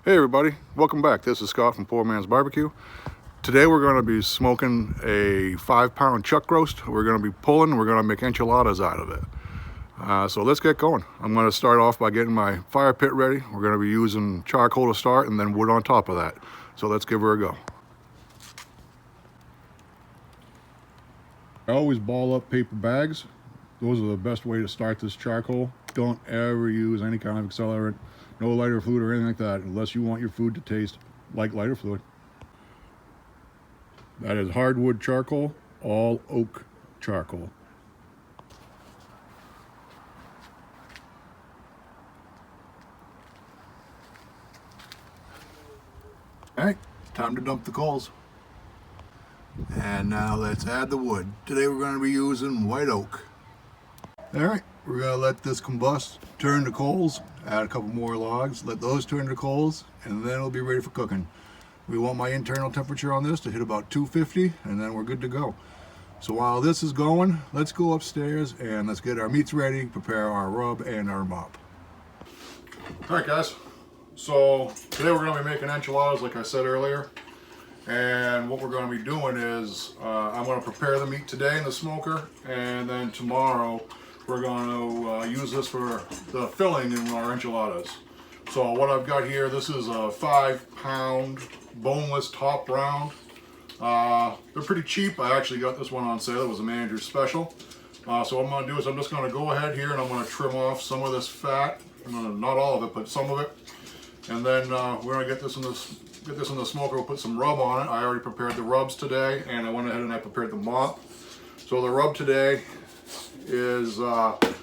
Hey everybody, welcome back. This is Scott from Poor Man's Barbecue. Today we're going to be smoking a 5-pound chuck roast. We're going to be pulling, we're going to make enchiladas out of it. So let's get going. I'm going to start off by getting my fire pit ready. We're going to be using charcoal to start and then wood on top of that. So let's give her a go. I always ball up paper bags. Those are the best way to start this charcoal. Don't ever use any kind of accelerant, no lighter fluid or anything like that, unless you want your food to taste like lighter fluid. That is hardwood charcoal, all oak charcoal. All right, time to dump the coals. And now let's add the wood. Today we're going to be using white oak. All right, we're going to let this combust, turn to coals, add a couple more logs, let those turn to coals, and then it'll be ready for cooking. We want my internal temperature on this to hit about 250, and then we're good to go. So while this is going, let's go upstairs and let's get our meats ready, prepare our rub and our mop. All right, guys. So today we're going to be making enchiladas, like I said earlier. And what we're going to be doing is I'm going to prepare the meat today in the smoker, and then tomorrow we're going to use this for the filling in our enchiladas. So what I've got here, this is a 5-pound boneless top round. They're pretty cheap. I actually got this one on sale. It was a manager's special. So what I'm going to do is I'm just going to go ahead here and I'm going to trim off some of this fat. Not all of it, but some of it. And then we're going to get this in the smoker. We'll put some rub on it. I already prepared the rubs today, and I went ahead and I prepared the mop. So the rub today is about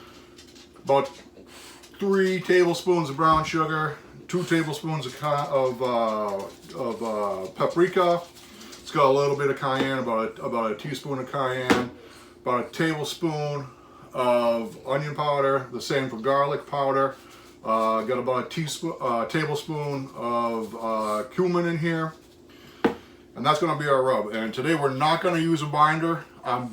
3 tablespoons of brown sugar, 2 tablespoons of paprika. It's got a little bit of cayenne, about a teaspoon of cayenne, about a tablespoon of onion powder, the same for garlic powder. Got about a tablespoon of cumin in here, and that's going to be our rub. And today we're not going to use a binder.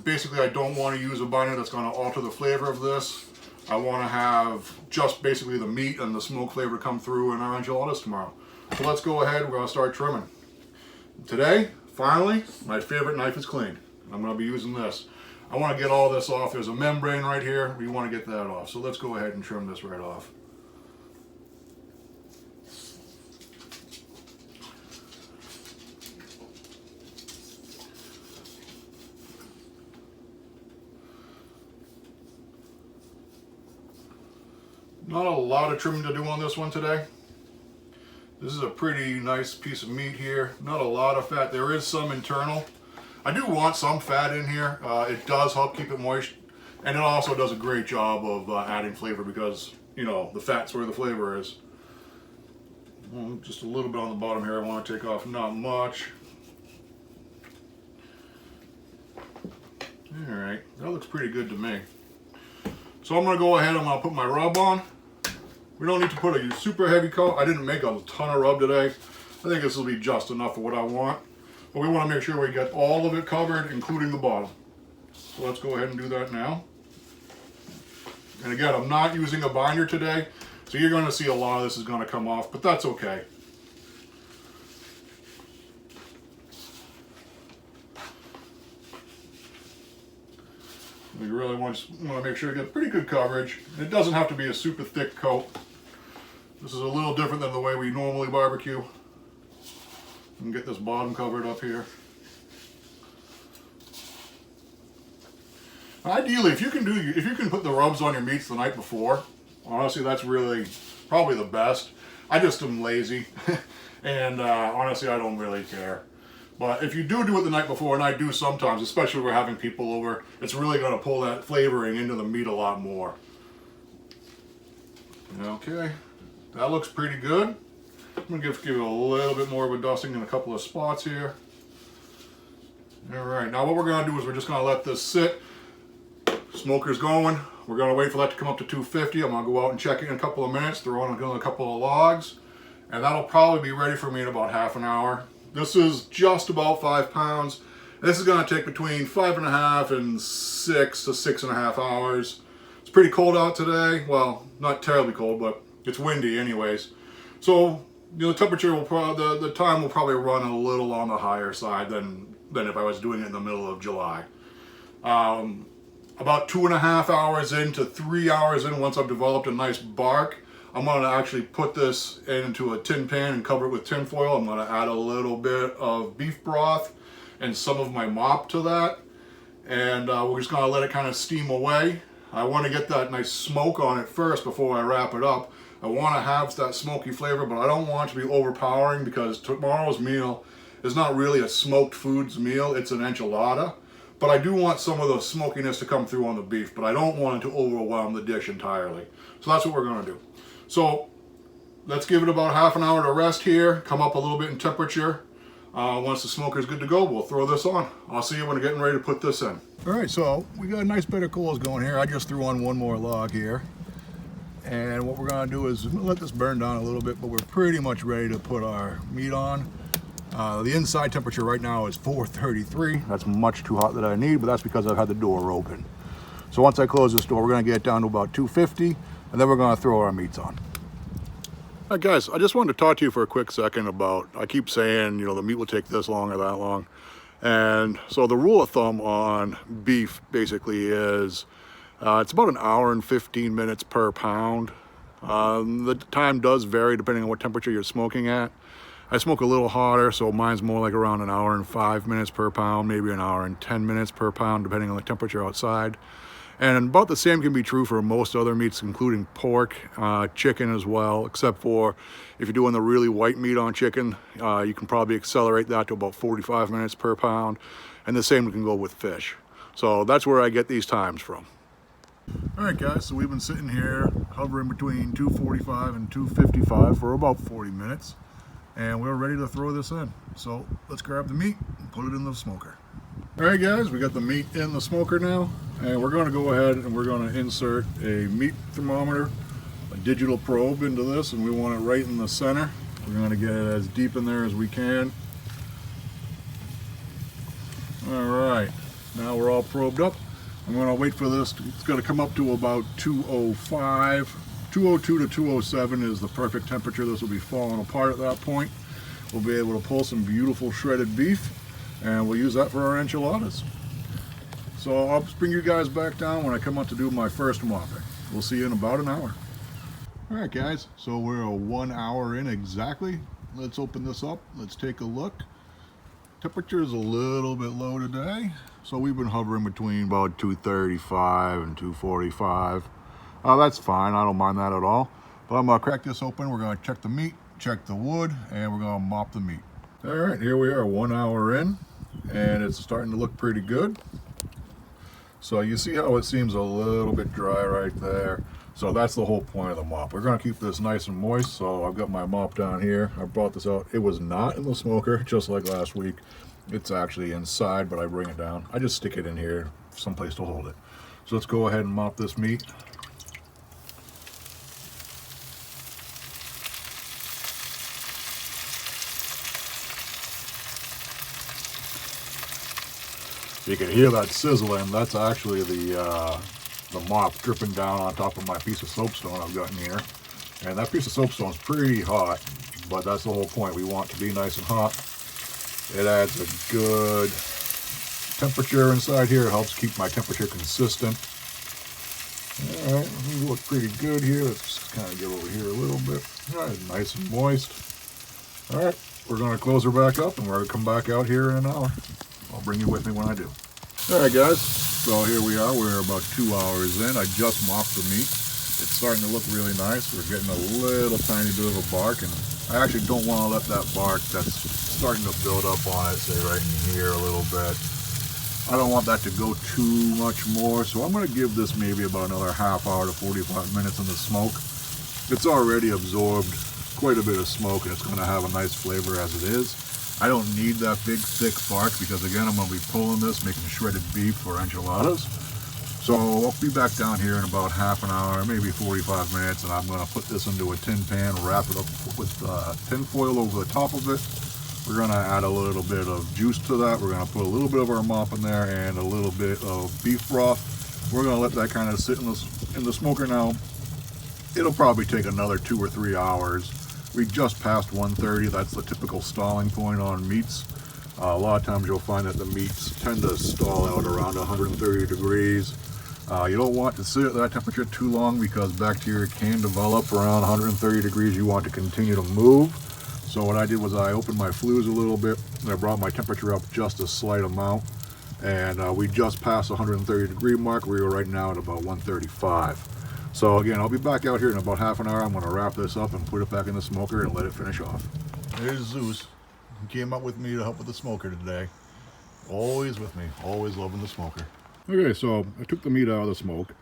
Basically, I don't want to use a binder that's going to alter the flavor of this. I want to have just basically the meat and the smoke flavor come through in our enchiladas tomorrow. So let's go ahead. We're going to start trimming. Today, finally, my favorite knife is clean. I'm going to be using this. I want to get all this off. There's a membrane right here. We want to get that off. So let's go ahead and trim this right off. Not a lot of trimming to do on this one today. This is a pretty nice piece of meat here. Not a lot of fat. There is some internal. I do want some fat in here. It does help keep it moist. And it also does a great job of adding flavor because, you know, the fat's where the flavor is. Just a little bit on the bottom here I want to take off. Not much. Alright, that looks pretty good to me. So I'm going to go ahead and I'm going to put my rub on. We don't need to put a super heavy coat. I didn't make a ton of rub today. I think this will be just enough for what I want. But we want to make sure we get all of it covered, including the bottom. So let's go ahead and do that now. And again, I'm not using a binder today, so you're going to see a lot of this is going to come off, but that's okay. We really want to make sure you get pretty good coverage. It doesn't have to be a super thick coat. This is a little different than the way we normally barbecue. And get this bottom covered up here. Ideally, if you can put the rubs on your meats the night before, honestly, that's really probably the best. I just am lazy, and honestly, I don't really care. But if you do it the night before, and I do sometimes, especially when we're having people over, it's really going to pull that flavoring into the meat a lot more. Okay, that looks pretty good. I'm going to give it a little bit more of a dusting in a couple of spots here. Alright, now what we're going to do is we're just going to let this sit. Smoker's going. We're going to wait for that to come up to 250. I'm going to go out and check it in a couple of minutes, throw on a couple of logs, and that'll probably be ready for me in about half an hour. This is just about 5 pounds. This is going to take between 5.5 and 6 to 6.5 hours. It's pretty cold out today. Well, not terribly cold, but it's windy anyways. So the temperature will probably, the time will probably run a little on the higher side than if I was doing it in the middle of July. About 2.5 hours into 3 hours in, once I've developed a nice bark, I'm going to actually put this into a tin pan and cover it with tin foil. I'm going to add a little bit of beef broth and some of my mop to that. And we're just going to let it kind of steam away. I want to get that nice smoke on it first before I wrap it up. I want to have that smoky flavor, but I don't want it to be overpowering because tomorrow's meal is not really a smoked foods meal. It's an enchilada. But I do want some of the smokiness to come through on the beef, but I don't want it to overwhelm the dish entirely. So that's what we're going to do. So let's give it about half an hour to rest here, come up a little bit in temperature. Once the smoker is good to go, we'll throw this on. I'll see you when we're getting ready to put this in. All right, so we got a nice bit of coals going here. I just threw on one more log here. And what we're gonna do is let this burn down a little bit, but we're pretty much ready to put our meat on. The inside temperature right now is 433. That's much too hot that I need, but that's because I've had the door open. So once I close this door, we're gonna get it down to about 250, and then we're gonna throw our meats on. All right, guys, I just wanted to talk to you for a quick second about, I keep saying, the meat will take this long or that long. And so the rule of thumb on beef basically is it's about an hour and 15 minutes per pound. The time does vary depending on what temperature you're smoking at. I smoke a little hotter, so mine's more like around an hour and 5 minutes per pound, maybe an hour and 10 minutes per pound, depending on the temperature outside. And about the same can be true for most other meats, including pork, chicken as well, except for if you're doing the really white meat on chicken, you can probably accelerate that to about 45 minutes per pound. And the same can go with fish. So that's where I get these times from. All right, guys, so we've been sitting here hovering between 245 and 255 for about 40 minutes. And we're ready to throw this in. So let's grab the meat and put it in the smoker. All right, guys, we got the meat in the smoker now, and we're going to go ahead and we're going to insert a meat thermometer, a digital probe into this, and we want it right in the center. We're going to get it as deep in there as we can. All right, now we're all probed up. I'm going to wait for this. It's going to come up to about 205. 202 to 207 is the perfect temperature. This will be falling apart at that point. We'll be able to pull some beautiful shredded beef, and we'll use that for our enchiladas. So I'll bring you guys back down when I come out to do my first mopping. We'll see you in about an hour. All right, guys, so we're 1 hour in exactly. Let's open this up. Let's take a look. Temperature is a little bit low today, so we've been hovering between about 235 and 245. That's fine, I don't mind that at all. But I'm gonna crack this open. We're gonna check the meat, check the wood, and we're gonna mop the meat. All right, here we are 1 hour in, and it's starting to look pretty good. So you see how it seems a little bit dry right there. So that's the whole point of the mop. We're gonna keep this nice and moist. So I've got my mop down here. I brought this out. It was not in the smoker, just like last week. It's actually inside, but I bring it down. I just stick it in here, someplace to hold it. So let's go ahead and mop this meat. You can hear that sizzling. That's actually the mop dripping down on top of my piece of soapstone I've got in here. And that piece of soapstone is pretty hot, but that's the whole point. We want it to be nice and hot. It adds a good temperature inside here. It helps keep my temperature consistent. All right, we look pretty good here. Let's just kind of get over here a little bit. All right, nice and moist. All right, we're going to close her back up, and we're going to come back out here in an hour. I'll bring you with me when I do. All right, guys, so here we are. We're about 2 hours in. I just mopped the meat. It's starting to look really nice. We're getting a little tiny bit of a bark, and I actually don't want to let that bark that's starting to build up on it, say right in here a little bit. I don't want that to go too much more, so I'm going to give this maybe about another half hour to 45 minutes in the smoke. It's already absorbed quite a bit of smoke, and it's going to have a nice flavor as it is. I don't need that big thick bark because again I'm going to be pulling this, making shredded beef for enchiladas. So I'll be back down here in about half an hour, maybe 45 minutes, and I'm going to put this into a tin pan, wrap it up with tin foil over the top of it. We're going to add a little bit of juice to that. We're going to put a little bit of our mop in there and a little bit of beef broth. We're going to let that kind of sit in the smoker now. It'll probably take another 2 or 3 hours. We just passed 130. That's the typical stalling point on meats. A lot of times you'll find that the meats tend to stall out around 130 degrees. You don't want to sit at that temperature too long because bacteria can develop around 130 degrees. You want to continue to move. So what I did was I opened my flues a little bit and I brought my temperature up just a slight amount. And we just passed the 130 degree mark. We were right now at about 135. So again, I'll be back out here in about half an hour. I'm going to wrap this up and put it back in the smoker and let it finish off. There's Zeus. He came up with me to help with the smoker today. Always with me, always loving the smoker. Okay, so I took the meat out of the smoke.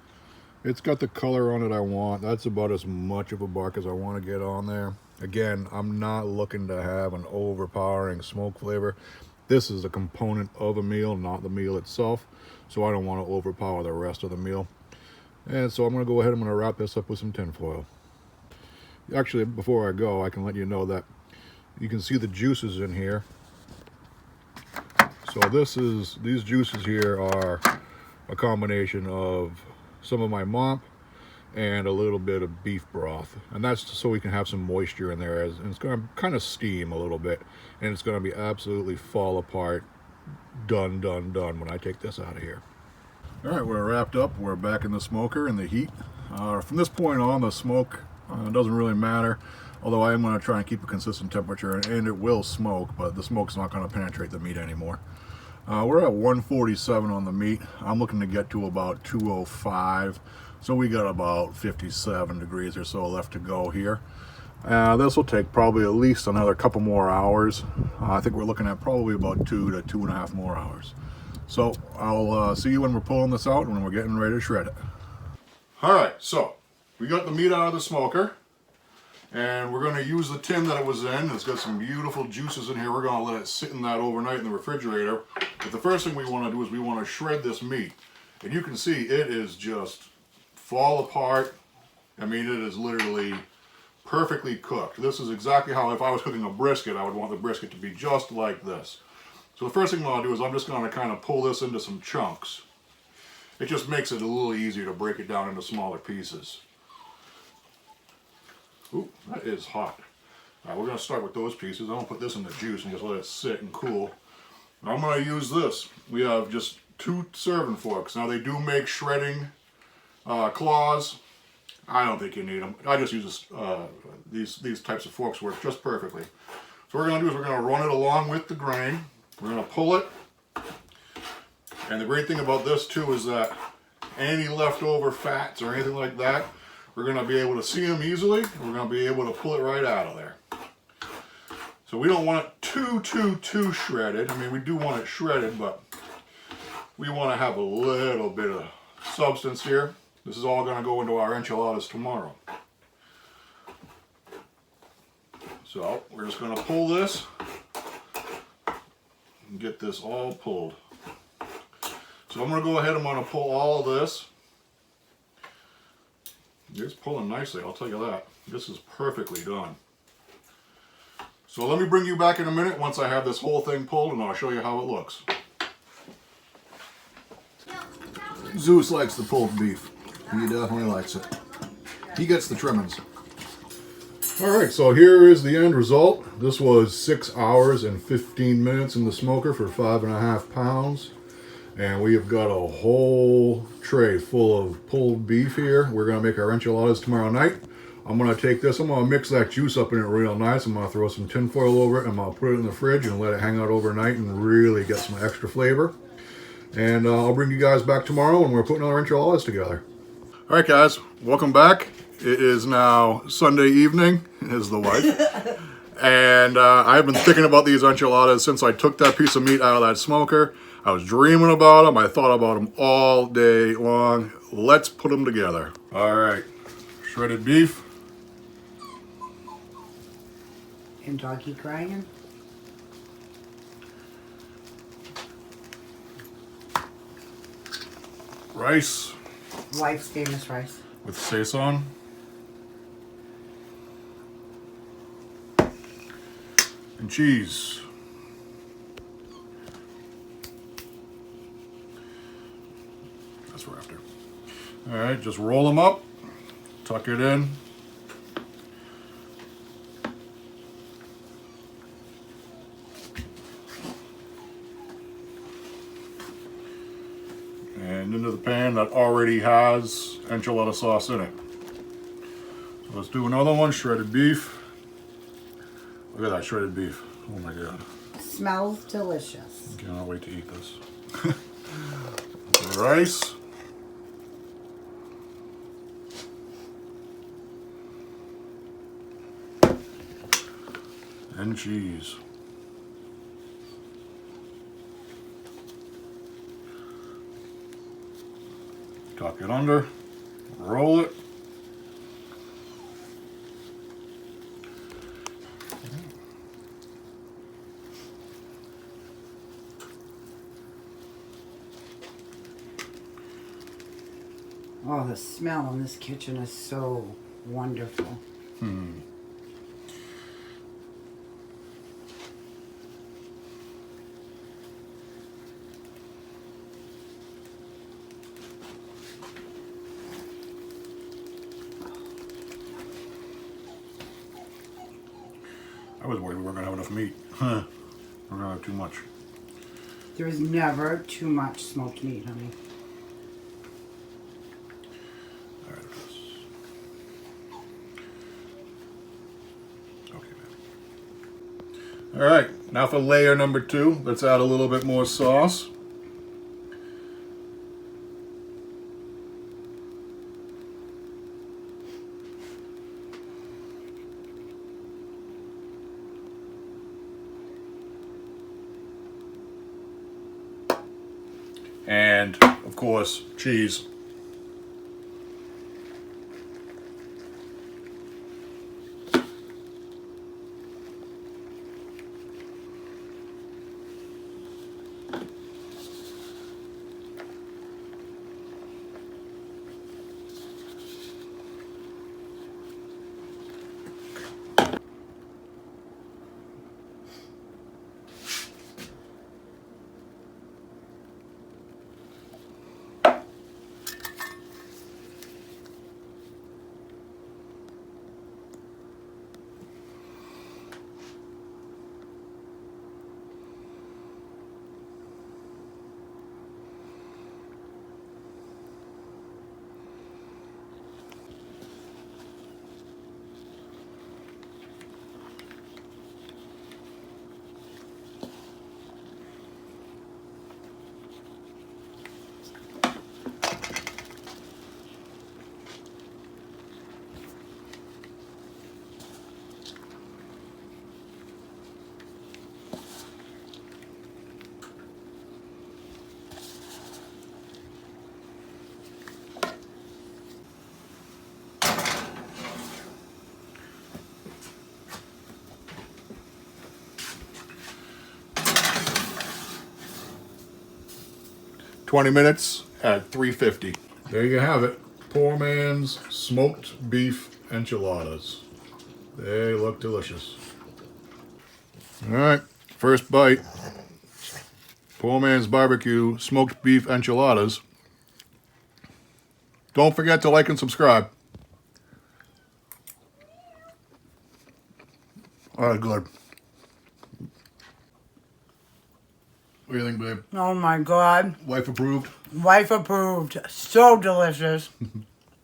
It's got the color on it I want. That's about as much of a bark as I want to get on there. Again, I'm not looking to have an overpowering smoke flavor. This is a component of a meal, not the meal itself. So I don't want to overpower the rest of the meal. And so I'm going to go ahead, I'm going to wrap this up with some tin foil. Actually, before I go, I can let you know that you can see the juices in here. So these juices here are a combination of some of my mop and a little bit of beef broth. And that's so we can have some moisture in there, and it's going to kind of steam a little bit. And it's going to be absolutely fall apart, done when I take this out of here. All right, we're wrapped up. We're back in the smoker in the heat. From this point on, the smoke doesn't really matter, although I am going to try and keep a consistent temperature, and it will smoke, but the smoke's not going to penetrate the meat anymore. We're at 147 on the meat. I'm looking to get to about 205, so we got about 57 degrees or so left to go here. This will take probably at least another couple more hours. I think we're looking at probably about 2 to 2.5 more hours. So I'll see you when we're pulling this out and when we're getting ready to shred it. All right, so we got the meat out of the smoker, and we're going to use the tin that it was in. It's got some beautiful juices in here. We're going to let it sit in that overnight in the refrigerator. But the first thing we want to do is we want to shred this meat. And you can see it is just fall apart. I mean, it is literally perfectly cooked. This is exactly how, if I was cooking a brisket, I would want the brisket to be just like this. So the first thing I'm going to do is I'm just going to kind of pull this into some chunks. It just makes it a little easier to break it down into smaller pieces. Ooh, that is hot. All right, we're going to start with those pieces. I'm going to put this in the juice and just let it sit and cool. I'm going to use this. We have just 2 serving forks. Now they do make shredding claws. I don't think you need them. I just use these types of forks work just perfectly. So what we're going to do is we're going to run it along with the grain. We're going to pull it. And the great thing about this too is that any leftover fats or anything like that, we're going to be able to see them easily. We're going to be able to pull it right out of there. So we don't want it too shredded. I mean, we do want it shredded, but we want to have a little bit of substance here. This is all going to go into our enchiladas tomorrow. So we're just going to pull this and get this all pulled. So I'm going to go ahead, I'm going to pull all of this. It's pulling nicely, I'll tell you that. This is perfectly done. So let me bring you back in a minute once I have this whole thing pulled, and I'll show you how it looks. Zeus likes the pulled beef. He definitely likes it. He gets the trimmings. Alright, so here is the end result. This was 6 hours and 15 minutes in the smoker for 5.5 pounds. And we have got a whole tray full of pulled beef here. We're going to make our enchiladas tomorrow night. I'm going to take this, I'm going to mix that juice up in it real nice. I'm going to throw some tin foil over it, and I'll put it in the fridge and let it hang out overnight and really get some extra flavor. And I'll bring you guys back tomorrow when we're putting our enchiladas together. All right, guys, welcome back. It is now Sunday evening, is the wife. And I've been thinking about these enchiladas since I took that piece of meat out of that smoker. I was dreaming about them. I thought about them all day long. Let's put them together. All right, shredded beef. And doggy crying. Rice. Wife's famous rice. With sesame. And cheese. That's what we're after. All right, just roll them up, tuck it in. it into the pan that already has enchilada sauce in it. So let's do another one, shredded beef. Look at that shredded beef. Oh my God. Smells delicious. Cannot wait to eat this. The rice. And cheese. Tuck it under, roll it. Oh, the smell in this kitchen is so wonderful. I was worried we weren't gonna have enough meat. We're gonna have too much. There is never too much smoked meat, honey. There it is. Okay, man. All right, now for layer number 2. Let's add a little bit more sauce. And, of course, cheese. "20 minutes at 350. There you have it. Poor man's smoked beef enchiladas. They look delicious. All right, first bite. Poor man's barbecue smoked beef enchiladas. Don't forget to like and subscribe. All right, good. What do you think, babe? Oh my God. Wife approved? Wife approved. So delicious.